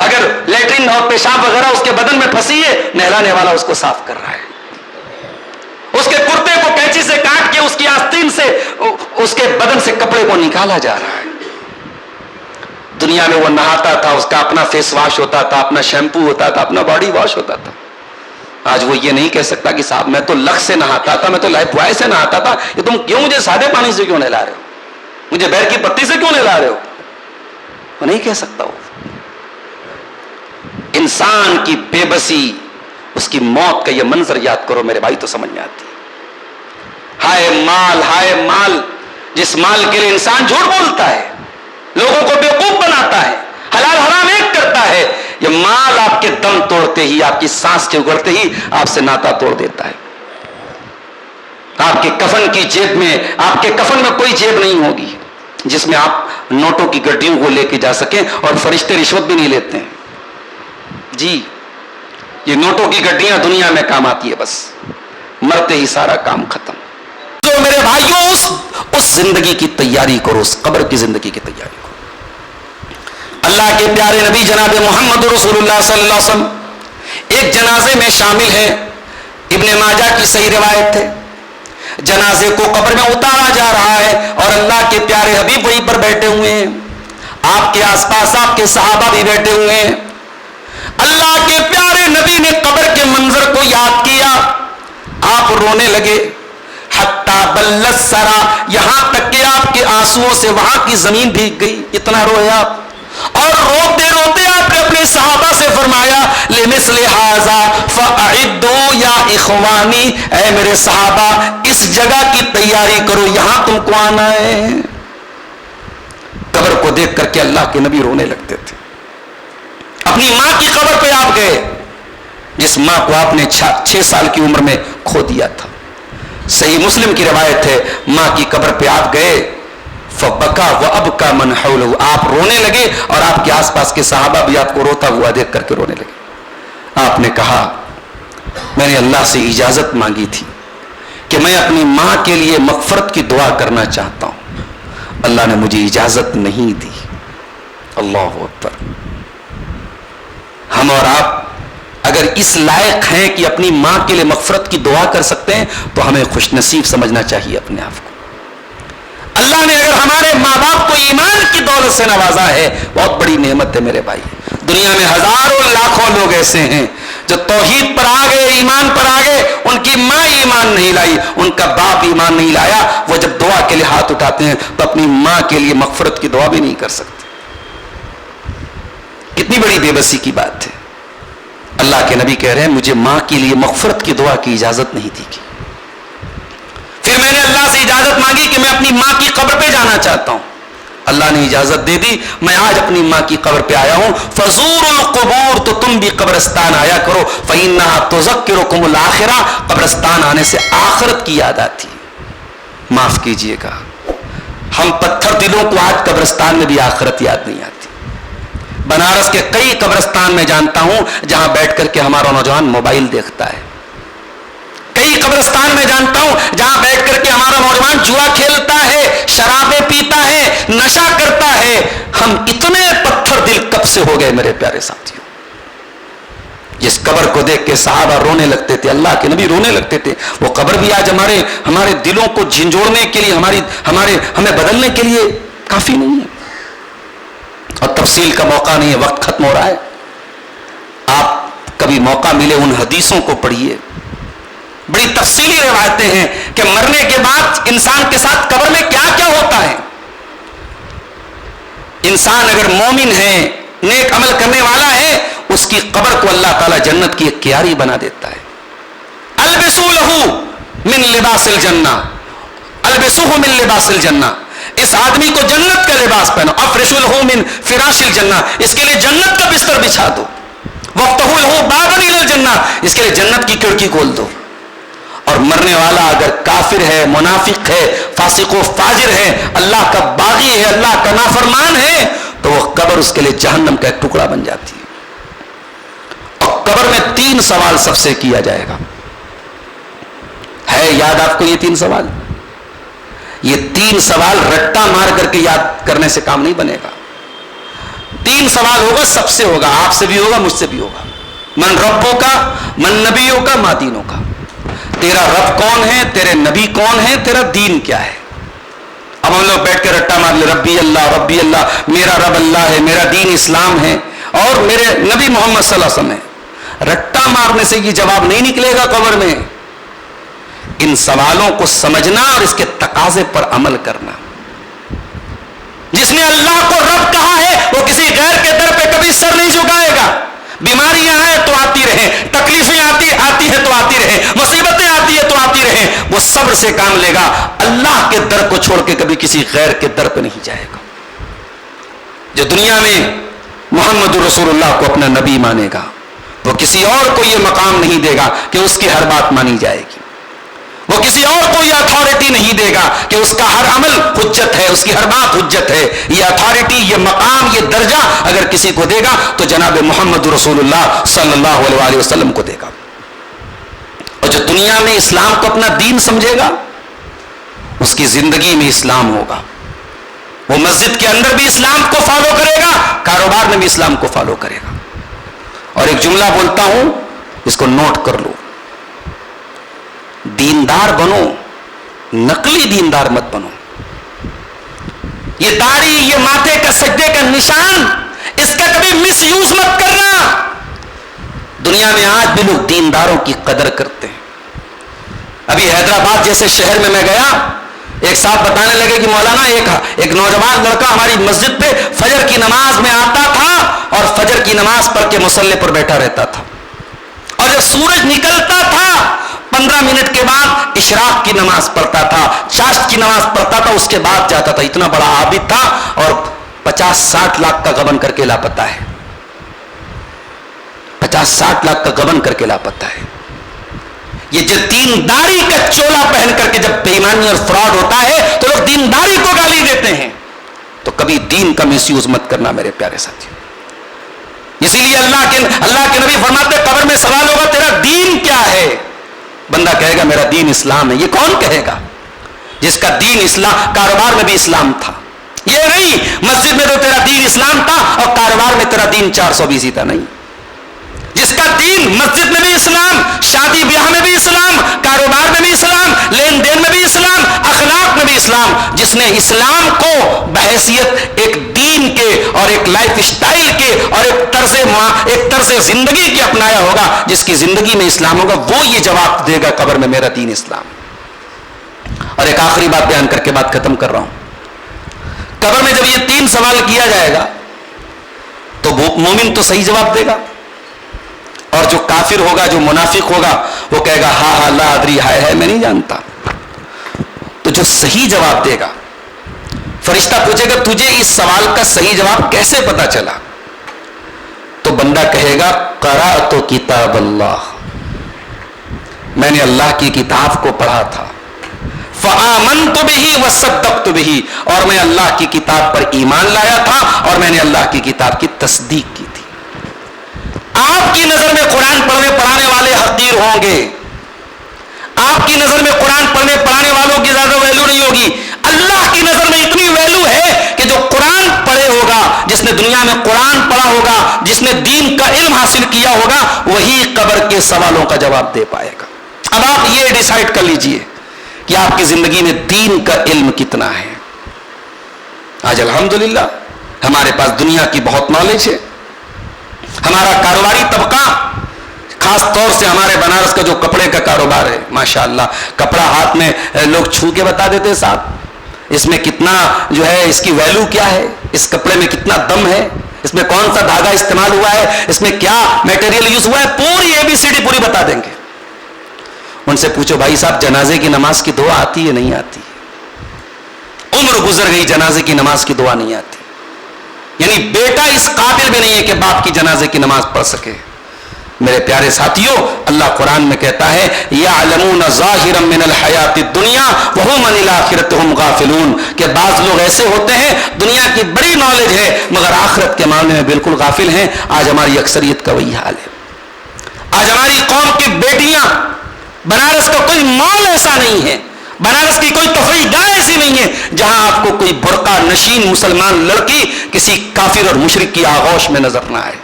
اگر لیٹرین اور پیشاب وغیرہ اس کے بدن میں پھنسی ہے، نہلانے والا اس کو صاف کر رہا ہے، اس کے کرتے کو کینچی سے کاٹ کے اس کی آستین سے اس کے بدن سے کپڑے کو نکالا جا رہا ہے۔ دنیا میں وہ نہاتا تھا، اس کا اپنا فیس واش ہوتا تھا، اپنا شیمپو ہوتا تھا، اپنا باڈی واش ہوتا تھا۔ آج وہ یہ نہیں کہہ سکتا کہ صاحب میں تو لکس سے نہاتا تھا، میں تو لائف بوائے سے نہاتا تھا، کہ تم کیوں مجھے سادے پانی سے کیوں نہلا رہے ہو، مجھے بیر کی پتی سے کیوں نہلا رہے ہو، وہ نہیں کہہ سکتا۔ وہ انسان کی بے بسی، اس کی موت کا یہ منظر یاد کرو میرے بھائی تو سمجھ میں آتی۔ ہائے مال، ہائے مال، جس مال کے لیے انسان جھوٹ بولتا ہے، لوگوں کو بیوقوف بناتا ہے، حلال حرام ایک کرتا ہے، یہ مال آپ کے دم توڑتے ہی، آپ کی سانس کے اگڑتے ہی آپ سے ناتا توڑ دیتا ہے۔ آپ کے کفن کی جیب میں، آپ کے کفن میں کوئی جیب نہیں ہوگی جس میں آپ نوٹوں کی گڈیوں کو لے کے جا سکیں، اور فرشتے رشوت بھی نہیں لیتے ہیں۔ جی، یہ نوٹوں کی گڈیاں دنیا میں کام آتی ہے، بس مرتے ہی سارا کام ختم۔ تو میرے بھائیوں، اس زندگی کی تیاری کرو، اس قبر کی زندگی کی تیاری کرو۔ اللہ کے پیارے نبی جناب محمد رسول اللہ صلی اللہ علیہ وسلم ایک جنازے میں شامل ہیں، ابن ماجہ کی صحیح روایت ہے۔ جنازے کو قبر میں اتارا جا رہا ہے اور اللہ کے پیارے حبیب وہیں پر بیٹھے ہوئے ہیں، آپ کے آس پاس آپ کے صحابہ بھی بیٹھے ہوئے ہیں۔ اللہ کے پیارے نبی نے قبر کے منظر کو یاد کیا، آپ رونے لگے، حتی بلت سرا، یہاں تک کہ آپ کے آنسوؤں سے وہاں کی زمین بھیگ گئی، اتنا روئے آپ، اور روتے روتے آپ نے اپنے صحابہ سے فرمایا لمثل ھذا فاعدوا یا اخوانی، اے میرے صحابہ اس جگہ کی تیاری کرو، یہاں تم کو آنا ہے۔ قبر کو دیکھ کر کے اللہ کے نبی رونے لگتے تھے۔ اپنی ماں کی قبر پہ آپ گئے، جس ماں کو آپ نے 6 سال کی عمر میں کھو دیا تھا۔ صحیح مسلم کی روایت ہے، ماں کی قبر پہ آپ گئے، فبکا وابکا من حولہ، آپ رونے لگے اور آپ کے آس پاس کے صحابہ بھی آپ کو روتا ہوا دیکھ کر کے رونے لگے۔ آپ نے کہا میں نے اللہ سے اجازت مانگی تھی کہ میں اپنی ماں کے لیے مغفرت کی دعا کرنا چاہتا ہوں، اللہ نے مجھے اجازت نہیں دی۔ اللہ اکبر۔ ہم اور آپ اگر اس لائق ہیں کہ اپنی ماں کے لیے مغفرت کی دعا کر سکتے ہیں تو ہمیں خوش نصیب سمجھنا چاہیے اپنے آپ کو۔ اللہ نے اگر ہمارے ماں باپ کو ایمان کی دولت سے نوازا ہے، بہت بڑی نعمت ہے میرے بھائی۔ دنیا میں ہزاروں لاکھوں لوگ ایسے ہیں جو توحید پر آ گئے، ایمان پر آ گئے، ان کی ماں ایمان نہیں لائی، ان کا باپ ایمان نہیں لایا، وہ جب دعا کے لیے ہاتھ اٹھاتے ہیں تو اپنی ماں کے لیے مغفرت کی دعا بھی نہیں کر سکتے۔ کتنی بڑی بے بسی کی بات ہے۔ اللہ کے نبی کہہ رہے ہیں مجھے ماں کے لیے مغفرت کی دعا کی اجازت نہیں دی گئی۔ پھر میں نے اللہ سے اجازت مانگی کہ میں اپنی ماں کی قبر پہ جانا چاہتا ہوں، اللہ نے اجازت دے دی، میں آج اپنی ماں کی قبر پہ آیا ہوں۔ فزور القبور، تو تم بھی قبرستان آیا کرو، فإنها تذکرکم الآخرہ، قبرستان آنے سے آخرت کی یاد آتی ہے۔ معاف کیجئے گا، ہم پتھر دلوں کو آج قبرستان میں بھی آخرت یاد نہیں آتی۔ بنارس کے کئی قبرستان میں جانتا ہوں جہاں بیٹھ کر کے ہمارا نوجوان موبائل دیکھتا ہے، کئی قبرستان میں جانتا ہوں جہاں بیٹھ کر کے ہمارا نوجوان جوا کھیلتا ہے، شرابیں پیتا ہے، نشہ کرتا ہے۔ ہم اتنے پتھر دل کب سے ہو گئے میرے پیارے ساتھیوں؟ جس قبر کو دیکھ کے صحابہ رونے لگتے تھے، اللہ کے نبی رونے لگتے تھے، وہ قبر بھی آج ہمارے دلوں کو جھنجھوڑنے کے لیے، ہمیں بدلنے کے لیے کافی نہیں ہے۔ اور تفصیل کا موقع نہیں ہے، وقت ختم ہو رہا ہے۔ آپ کبھی موقع ملے ان حدیثوں کو پڑھیے، بڑی تفصیلی روایتیں ہیں کہ مرنے کے بعد انسان کے ساتھ قبر میں کیا کیا ہوتا ہے۔ انسان اگر مومن ہے، نیک عمل کرنے والا ہے، اس کی قبر کو اللہ تعالیٰ جنت کی ایک کیاری بنا دیتا ہے۔ البسوا لہ من لباس الجنہ، البسوہ من لباس الجنہ، اس آدمی کو جنت کا لباس پہنو، افرشوا لہ من فراش الجنہ، اس کے لیے جنت کا بستر بچھا دو، وافتحوا لہ بابا الی الجنہ، اس کے لیے جنت کی کھڑکی کھول دو۔ اور مرنے والا اگر کافر ہے، منافق ہے، فاسق و فاجر ہے، اللہ کا باغی ہے، اللہ کا نافرمان ہے، تو وہ قبر اس کے لیے جہنم کا ایک ٹکڑا بن جاتی ہے۔ اور قبر میں 3 سوال سب سے کیا جائے گا، ہے یاد آپ کو یہ 3 سوال؟ یہ 3 سوال رٹا مار کر کے یاد کرنے سے کام نہیں بنے گا۔ 3 سوال ہوگا، سب سے ہوگا، آپ سے بھی ہوگا، مجھ سے بھی ہوگا. من ربوں کا، من نبیوں کا، ما دینوں کا. تیرا رب کون ہے، تیرے نبی کون ہے، تیرا دین کیا ہے. اب ہم لوگ بیٹھ کے رٹا مار لے، ربی اللہ، میرا رب اللہ ہے، میرا دین اسلام ہے اور میرے نبی محمد صلی اللہ علیہ وسلم ہے. رٹا مارنے سے یہ جواب نہیں نکلے گا قبر میں. ان سوالوں کو سمجھنا اور اس کے تقاضے پر عمل کرنا. جس نے اللہ کو رب کہا ہے وہ کسی غیر کے در پہ کبھی سر نہیں جھکائے گا. بیماریاں آئے تو آتی رہیں، تکلیفیں آتی ہیں تو آتی رہیں، مصیبتیں آتی ہیں تو آتی رہیں، وہ صبر سے کام لے گا. اللہ کے در کو چھوڑ کے کبھی کسی غیر کے در پہ نہیں جائے گا. جو دنیا میں محمد رسول اللہ کو اپنا نبی مانے گا وہ کسی اور کو یہ مقام نہیں دے گا کہ اس کی ہر بات مانی جائے گی. وہ کسی اور کو یہ اتھارٹی نہیں دے گا کہ اس کا ہر عمل حجت ہے، اس کی ہر بات حجت ہے. یہ اتھارٹی، یہ مقام، یہ درجہ اگر کسی کو دے گا تو جناب محمد رسول اللہ صلی اللہ علیہ وسلم کو دے گا. اور جو دنیا میں اسلام کو اپنا دین سمجھے گا اس کی زندگی میں اسلام ہوگا. وہ مسجد کے اندر بھی اسلام کو فالو کرے گا، کاروبار میں بھی اسلام کو فالو کرے گا. اور ایک جملہ بولتا ہوں، اس کو نوٹ کر لو. دیندار بنو، نقلی دیندار مت بنو. یہ داڑھی، یہ ماتھے کا سجدے کا نشان، اس کا کبھی مس یوز مت کرنا. دنیا میں آج بھی لوگ دینداروں کی قدر کرتے ہیں. ابھی حیدرآباد جیسے شہر میں گیا، ایک صاحب بتانے لگے کہ مولانا ایک نوجوان لڑکا ہماری مسجد پہ فجر کی نماز میں آتا تھا اور فجر کی نماز پڑھ کے مصلی پر بیٹھا رہتا تھا، اور جب سورج نکلتا تھا 15 منٹ کے بعد اشراق کی نماز پڑھتا تھا، چاشت کی نماز پڑھتا تھا، اس کے بعد جاتا تھا. اتنا بڑا عابد تھا اور 50-60 لاکھ کا غبن کر کے لاپتہ ہے. 50-60 لاکھ کا غبن کر کے لاپتہ ہے. یہ جو دینداری کا چولا پہن کر کے جب بے ایمانی اور فراڈ ہوتا ہے تو لوگ دینداری کو گالی دیتے ہیں. تو کبھی دین کا مس یوز مت کرنا میرے پیارے ساتھی. اسی لیے اللہ کے نبی فرماتے قبر میں سوال ہوگا تیرا دین کیا ہے. بندہ کہے گا میرا دین اسلام ہے. یہ کون کہے گا؟ جس کا دین اسلام، کاروبار میں بھی اسلام تھا. یہ نہیں مسجد میں تو تیرا دین اسلام تھا اور کاروبار میں تیرا دین 420 تھا. نہیں، جس کا دین مسجد میں بھی اسلام، شادی بیاہ میں بھی اسلام، کاروبار میں بھی اسلام، لین دین میں بھی اسلام، اخلاق میں بھی اسلام. جس نے اسلام کو بحیثیت ایک دین کے اور ایک لائف سٹائل کے اور ایک طرز زندگی کے اپنایا ہوگا، جس کی زندگی میں اسلام ہوگا، وہ یہ جواب دے گا قبر میں میرا دین اسلام. اور ایک آخری بات بیان کر کے بات ختم کر رہا ہوں. قبر میں جب یہ 3 سوال کیا جائے گا تو مومن تو صحیح جواب دے گا، اور جو کافر ہوگا، جو منافق ہوگا، وہ کہے گا ہاں لا ادری، ہے میں نہیں جانتا. تو جو صحیح جواب دے گا، فرشتہ پوچھے گا تجھے اس سوال کا صحیح جواب کیسے پتا چلا؟ تو بندہ کہے گا قرأت کتاب اللہ، میں نے اللہ کی کتاب کو پڑھا تھا. فآمنت بہ وصدقت بہ، اور میں اللہ کی کتاب پر ایمان لایا تھا اور میں نے اللہ کی کتاب کی تصدیق کی تھی. آپ کی نظر میں قرآن پڑھانے والے حقیر ہوں گے، آپ کی نظر میں قرآن پڑھانے والوں کی زیادہ ویلو نہیں ہوگی. اللہ کی نظر میں اتنی ویلو ہے کہ جو قرآن پڑھے ہوگا، جس نے دنیا میں قرآن پڑھا ہوگا، جس نے دین کا علم حاصل کیا ہوگا، وہی قبر کے سوالوں کا جواب دے پائے گا. اب آپ یہ ڈیسائیڈ کر لیجئے کہ آپ کی زندگی میں دین کا علم کتنا ہے. آج الحمدللہ ہمارے پاس دنیا کی بہت نالج ہے. ہمارا کاروباری طبقہ، خاص طور سے ہمارے بنارس کا جو کپڑے کا کاروبار ہے، ماشاءاللہ کپڑا ہاتھ میں لوگ چھو کے بتا دیتے صاحب اس میں کتنا جو ہے، اس کی ویلو کیا ہے، اس کپڑے میں کتنا دم ہے، اس میں کون سا دھاگا استعمال ہوا ہے، اس میں کیا میٹیریل یوز ہوا ہے، پوری ABCD پوری بتا دیں گے. ان سے پوچھو بھائی صاحب جنازے کی نماز کی دعا آتی ہے نہیں آتی؟ عمر گزر گئی جنازے کی نماز کی دعا نہیں آتی. یعنی بیٹا اس قابل بھی نہیں ہے کہ باپ کی جنازے کی نماز پڑھ سکے. میرے پیارے ساتھیوں، اللہ قرآن میں کہتا ہے یعلمون ظاہرا من الحیات الدنیا وهم عن الآخرۃ هم غافلون، کہ بعض لوگ ایسے ہوتے ہیں دنیا کی بڑی نالج ہے مگر آخرت کے معاملے میں بالکل غافل ہیں. آج ہماری اکثریت کا وہی حال ہے. آج ہماری قوم کی بیٹیاں، بنارس کا کوئی مال ایسا نہیں ہے، بنارس کی کوئی تفریح گاہ ایسی نہیں ہے جہاں آپ کو کوئی برقع نشین مسلمان لڑکی کسی کافر اور مشرک کی آغوش میں نظر نہ آئے.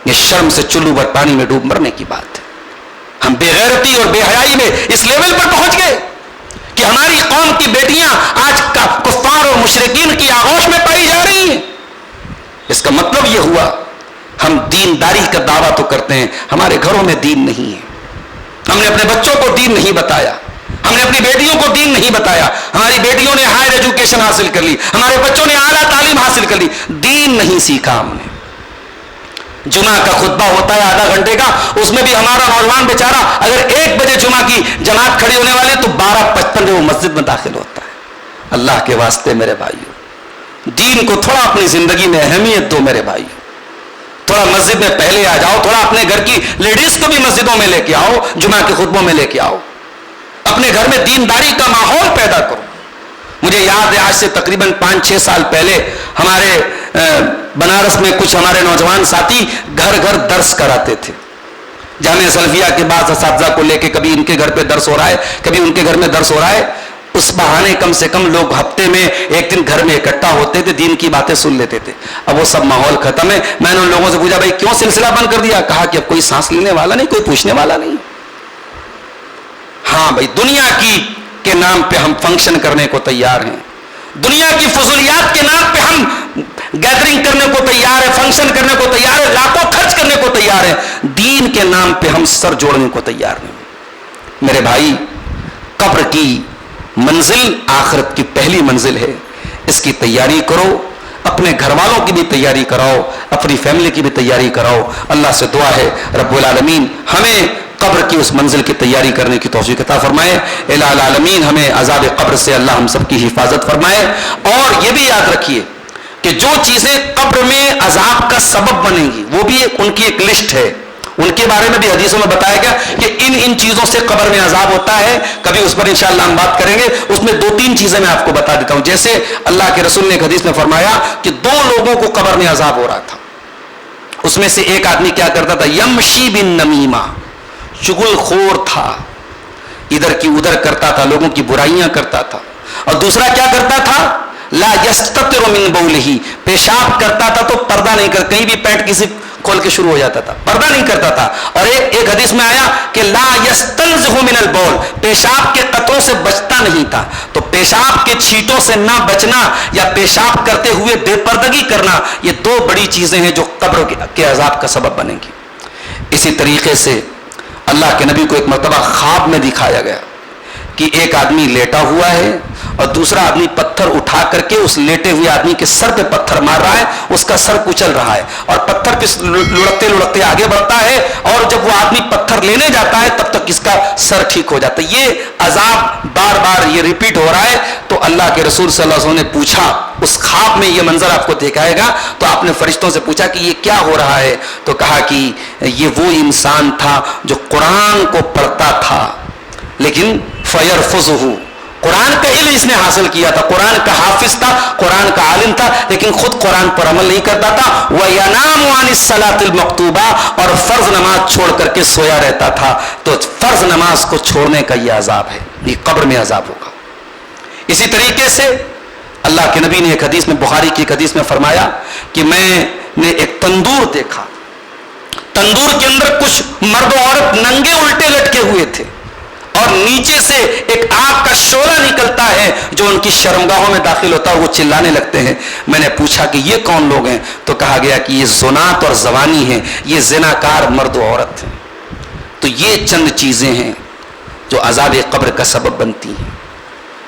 یہ شرم سے چلو بھر پانی میں ڈوب مرنے کی بات ہے. ہم بے غیرتی اور بے حیائی میں اس لیول پر پہنچ گئے کہ ہماری قوم کی بیٹیاں آج کفار اور مشرکین کی آغوش میں پائی جا رہی ہیں. اس کا مطلب یہ ہوا ہم دینداری کا دعویٰ تو کرتے ہیں, ہمارے گھروں میں دین نہیں ہے. ہم نے اپنے بچوں کو دین نہیں بتایا, ہم نے اپنی بیٹیوں کو دین نہیں بتایا. ہماری بیٹیوں نے ہائر ایجوکیشن حاصل کر لی, ہمارے بچوں نے اعلیٰ تعلیم حاصل کر لی, دین نہیں سیکھا ہم نے. جمعہ کا خطبہ ہوتا ہے آدھا گھنٹے کا, اس میں بھی ہمارا نوجوان بیچارہ اگر 1 بجے جمعہ کی جماعت کھڑی ہونے والی تو 12:55 میں وہ مسجد میں داخل ہوتا ہے. اللہ کے واسطے میرے بھائیوں, دین کو تھوڑا اپنی زندگی میں اہمیت دو میرے بھائیوں. تھوڑا مسجد میں پہلے آ جاؤ, تھوڑا اپنے گھر کی لیڈیز کو بھی مسجدوں میں لے کے آؤ, جمعہ کے خطبوں میں لے کے آؤ, اپنے گھر میں دینداری کا ماحول پیدا کرو. مجھے یاد ہے آج سے تقریباً 5-6 سال پہلے ہمارے بنارس میں کچھ ہمارے نوجوان ساتھی گھر گھر درس کراتے تھے. جامعہ سلفیہ کے بعض اساتذہ کو لے کے کبھی ان کے گھر پہ درس ہو رہا ہے, کبھی ان کے گھر میں درس ہو رہا ہے. اس بہانے کم سے کم لوگ ہفتے میں 1 دن گھر میں اکٹھا ہوتے تھے, دین کی باتیں سن لیتے تھے. اب وہ سب ماحول ختم ہے. میں نے ان لوگوں سے پوچھا بھائی کیوں سلسلہ بند کر دیا؟ کہا کہ اب کوئی سانس لینے والا نہیں, کوئی پوچھنے والا نہیں. ہاں بھائی, دنیا کی کے نام پہ ہم فنکشن کرنے کو تیار ہیں, دنیا کی فضولیات کے نام پہ ہم گیدرنگ کرنے کو تیار ہے, فنکشن کرنے کو تیار ہے, لاکھوں خرچ کرنے کو تیار ہے. دین کے نام پہ ہم سر جوڑنے کو تیار نہیں. میرے بھائی, قبر کی منزل آخرت کی پہلی منزل ہے, اس کی تیاری کرو. اپنے گھر والوں کی بھی تیاری کراؤ, اپنی فیملی کی بھی تیاری کراؤ. اللہ سے دعا ہے رب العالمین ہمیں قبر کی اس منزل کی تیاری کرنے کی توفیق عطا فرمائے. الہ العالمین ہمیں عذاب قبر سے اللہ ہم سب کی حفاظت فرمائے. اور یہ بھی یاد رکھیے کہ جو چیزیں قبر میں عذاب کا سبب بنیں گی وہ بھی ان کی ایک لسٹ ہے. ان کے بارے میں بھی حدیثوں میں بتایا گیا کہ ان چیزوں سے قبر میں عذاب ہوتا ہے. کبھی اس پر انشاءاللہ ہم بات کریں گے. اس میں 2-3 چیزیں میں آپ کو بتا دیتا ہوں. جیسے اللہ کے رسول نے ایک حدیث میں فرمایا کہ 2 لوگوں کو قبر میں عذاب ہو رہا تھا. اس میں سے ایک آدمی کیا کرتا تھا, یمشی بن نمیمہ, چغل خور تھا, ادھر کی ادھر کرتا تھا, لوگوں کی برائیاں کرتا تھا. اور دوسرا کیا کرتا تھا, لا یستتر من بولہ, پیشاب کرتا تھا تو پردہ نہیں کر, کہیں بھی پیٹ کسی کھول کے شروع ہو جاتا تھا, پردہ نہیں کرتا تھا. اور ایک حدیث میں آیا کہ لا یستنزہ من البول, پیشاب کے قطروں سے بچتا نہیں تھا. تو پیشاب کے چھینٹوں سے نہ بچنا یا پیشاب کرتے ہوئے بے پردگی کرنا, یہ 2 بڑی چیزیں ہیں جو قبر کے عذاب کا سبب بنیں گی. اسی طریقے سے اللہ کے نبی کو ایک مرتبہ خواب میں دکھایا گیا کہ ایک آدمی لیٹا ہوا ہے اور دوسرا آدمی پتھر اٹھا کر کے اس لیٹے ہوئے آدمی کے سر پہ پتھر مار رہا ہے, اس کا سر کچل رہا ہے اور پتھر پہ لڑکتے لڑکتے آگے بڑھتا ہے. اور جب وہ آدمی پتھر لینے جاتا ہے تب تک اس کا سر ٹھیک ہو جاتا ہے. یہ عذاب بار بار یہ ریپیٹ ہو رہا ہے. تو اللہ کے رسول صلی اللہ علیہ وسلم نے پوچھا, اس خواب میں یہ منظر آپ کو دکھائے گا, تو آپ نے فرشتوں سے پوچھا کہ یہ کیا ہو رہا ہے؟ تو کہا کہ یہ وہ انسان تھا جو قرآن کو پڑھتا تھا لیکن فیرفضہ, قرآن کا علم اس نے حاصل کیا تھا, قرآن کا حافظ تھا, قرآن کا عالم تھا, لیکن خود قرآن پر عمل نہیں کرتا تھا. وَيَنَامُ عَنِ الصَّلَاةِ الْمَكْتُوبَةِ, اور فرض نماز چھوڑ کر کے سویا رہتا تھا. تو فرض نماز کو چھوڑنے کا یہ عذاب ہے, یہ قبر میں عذاب ہوگا. اسی طریقے سے اللہ کے نبی نے ایک حدیث میں, بخاری کی ایک حدیث میں فرمایا کہ میں نے ایک تندور دیکھا, تندور کے اندر کچھ مرد و عورت ننگے الٹے لٹکے ہوئے تھے اور نیچے سے ایک آگ کا شعلہ نکلتا ہے جو ان کی شرمگاہوں میں داخل ہوتا ہے, وہ چلانے لگتے ہیں. میں نے پوچھا کہ یہ کون لوگ ہیں؟ تو کہا گیا کہ یہ زنات اور زوانی ہیں, یہ زناکار مرد و عورت ہیں. تو یہ چند چیزیں ہیں جو عذاب قبر کا سبب بنتی ہیں.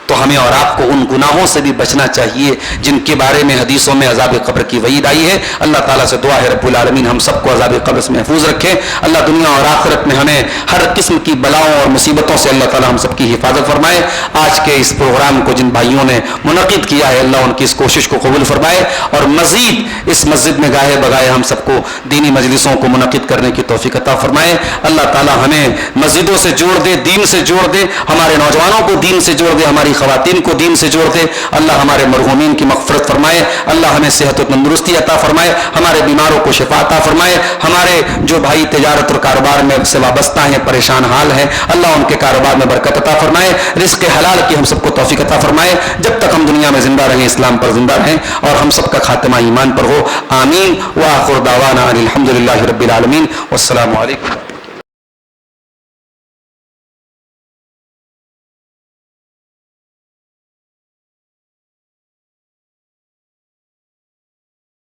تو ہمیں اور آپ کو ان گناہوں سے بھی بچنا چاہیے جن کے بارے میں حدیثوں میں عذاب قبر کی وعید آئی ہے. اللہ تعالیٰ سے دعا ہے رب العالمین ہم سب کو عذاب قبر سے محفوظ رکھے. اللہ دنیا اور آخرت میں ہمیں ہر قسم کی بلاؤں اور مصیبتوں سے اللہ تعالیٰ ہم سب کی حفاظت فرمائے. آج کے اس پروگرام کو جن بھائیوں نے منعقد کیا ہے اللہ ان کی اس کوشش کو قبول فرمائے اور مزید اس مسجد میں گاہے بگائے ہم سب کو دینی مجلسوں کو منعقد کرنے کی توفیق عطا فرمائے. اللہ تعالیٰ ہمیں مسجدوں سے جوڑ دے, دین سے جوڑ دے, ہمارے نوجوانوں کو دین سے جوڑ دے, ہماری خواتین کو دین سے جوڑتے. اللہ ہمارے مرحومین کی مغفرت فرمائے. اللہ ہمیں صحت و تندرستی عطا فرمائے. ہمارے بیماروں کو شفا عطا فرمائے. ہمارے جو بھائی تجارت اور کاروبار میں سے وابستہ ہیں, پریشان حال ہیں, اللہ ان کے کاروبار میں برکت عطا فرمائے. رزق حلال کی ہم سب کو توفیق عطا فرمائے. جب تک ہم دنیا میں زندہ رہیں اسلام پر زندہ رہیں اور ہم سب کا خاتمہ ایمان پر ہو. آمین. وآخر دعوانا الحمدللہ رب العالمین. والسلام علیکم.